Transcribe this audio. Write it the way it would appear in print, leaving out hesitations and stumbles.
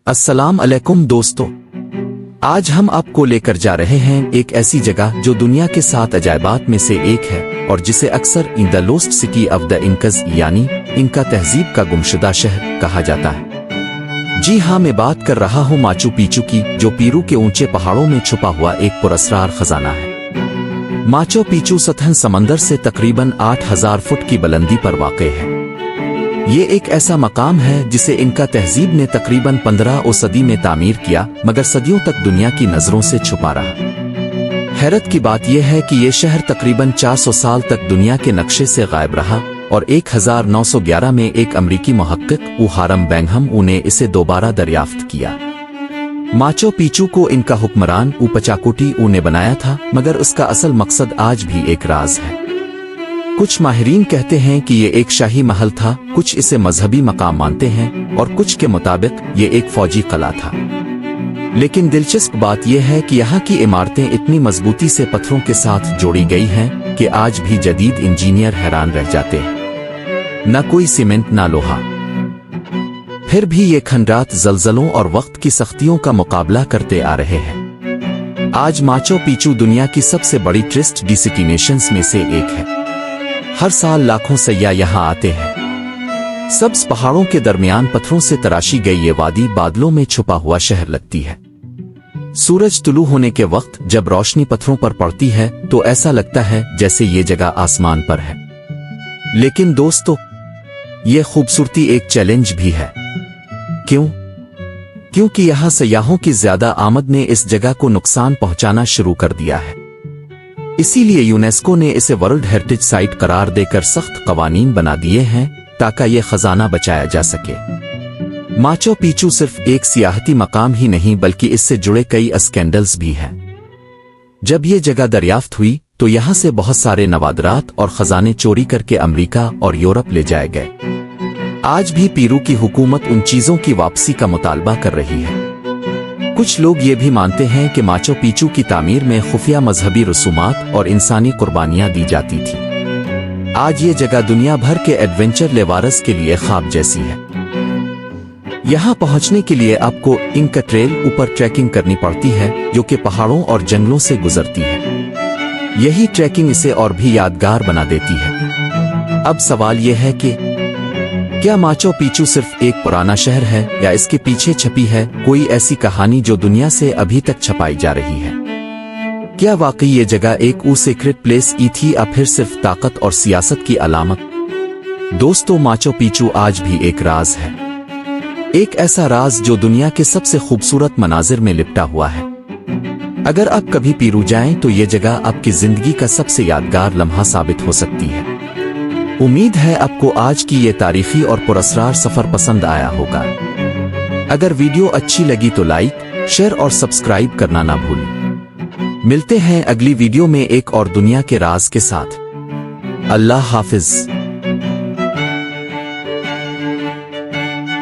अस्सलाम अलैकुम दोस्तों, आज हम आपको लेकर जा रहे हैं एक ऐसी जगह जो दुनिया के 7 अजायबात में से एक है और जिसे अक्सर in the lost city of the Incas यानी इनका तहजीब का गुमशुदा शहर कहा जाता है। जी हाँ, मैं बात कर रहा हूँ माचू पिचू की, जो पेरू के ऊंचे पहाड़ों में छुपा हुआ एक पुरस्कार खजाना है। माचू पिचू सतह समंदर से तकरीबन 8000 फुट की बुलंदी पर वाक़ है। ये एक ऐसा मकाम है जिसे इनका तहजीब ने तकरीबन 15वीं सदी में तामीर किया, मगर सदियों तक दुनिया की नजरों से छुपा रहा। हैरत की बात यह है कि ये शहर तकरीबन 400 साल तक दुनिया के नक्शे से गायब रहा और 1911 में एक अमरीकी मुहक्किक हारम बैंघम ने इसे दोबारा दरियाफ्त किया। माचू पिचू को इनका हुक्मरान पचाकोटी ने बनाया था, मगर उसका असल मकसद आज भी एक राज है। कुछ माहिरीन कहते हैं कि ये एक शाही महल था, कुछ इसे मजहबी मकाम मानते हैं और कुछ के मुताबिक ये एक फौजी किला था। लेकिन दिलचस्प बात यह है कि यहाँ की इमारतें इतनी मजबूती से पत्थरों के साथ जोड़ी गई हैं कि आज भी जदीद इंजीनियर हैरान रह जाते हैं। न कोई सीमेंट न लोहा, फिर भी ये खंडात जलजलों और वक्त की सख्तियों का मुकाबला करते आ रहे हैं। आज माचू पिचू दुनिया की सबसे बड़ी टूरिस्ट डेस्टिनेशंस में से एक है। हर साल लाखों सैयाह यहाँ आते हैं। सब्ज पहाड़ों के दरमियान पत्थरों से तराशी गई ये वादी बादलों में छुपा हुआ शहर लगती है। सूरज तुलू होने के वक्त जब रोशनी पत्थरों पर पड़ती है तो ऐसा लगता है जैसे ये जगह आसमान पर है। लेकिन दोस्तों, ये खूबसूरती एक चैलेंज भी है। क्यों? क्योंकि यहाँ सैयाहों की ज्यादा आमद ने इस जगह को नुकसान पहुंचाना शुरू कर दिया है। इसीलिए यूनेस्को ने इसे वर्ल्ड हेरिटेज साइट करार देकर सख्त कवानीन बना दिए हैं ताकि ये खजाना बचाया जा सके। माचू पिचू सिर्फ एक सियाहती मकाम ही नहीं बल्कि इससे जुड़े कई स्कैंडल्स भी हैं। जब ये जगह दरियाफ्त हुई तो यहाँ से बहुत सारे नवादरात और खजाने चोरी करके अमेरिका और यूरोप ले जाए गए। आज भी पेरू की हुकूमत उन चीजों की वापसी का मुतालबा कर रही है। कुछ लोग ये भी मानते हैं कि माचू पिचू की तामीर में खुफिया मजहबी रसूमात और इंसानी कुर्बानियां दी जाती थी। आज ये जगह दुनिया भर के एडवेंचर लेवारस के लिए ख्वाब जैसी है। यहाँ पहुँचने के लिए आपको इंका ट्रेल ऊपर ट्रैकिंग करनी पड़ती है, जो कि पहाड़ों और जंगलों से गुजरती है। यही ट्रैकिंग इसे और भी यादगार बना देती है। अब सवाल यह है कि क्या माचू पिचू सिर्फ एक पुराना शहर है या इसके पीछे छपी है कोई ऐसी कहानी जो दुनिया से अभी तक छपाई जा रही है? क्या वाकई ये जगह एक सीक्रेट प्लेस थी या फिर सिर्फ ताकत और सियासत की अलामत? दोस्तों, माचू पिचू आज भी एक राज है। एक ऐसा राज जो दुनिया के सबसे खूबसूरत मनाजिर में लिपटा हुआ है। अगर आप कभी पेरू जाएं तो ये जगह आपकी जिंदगी का सबसे यादगार लम्हा साबित हो सकती है। उम्मीद है आपको आज की ये तारीखी और पुरस्कार सफर पसंद आया होगा। अगर वीडियो अच्छी लगी तो लाइक, शेयर और सब्सक्राइब करना ना भूलें। मिलते हैं अगली वीडियो में एक और दुनिया के राज के साथ। अल्लाह हाफिज।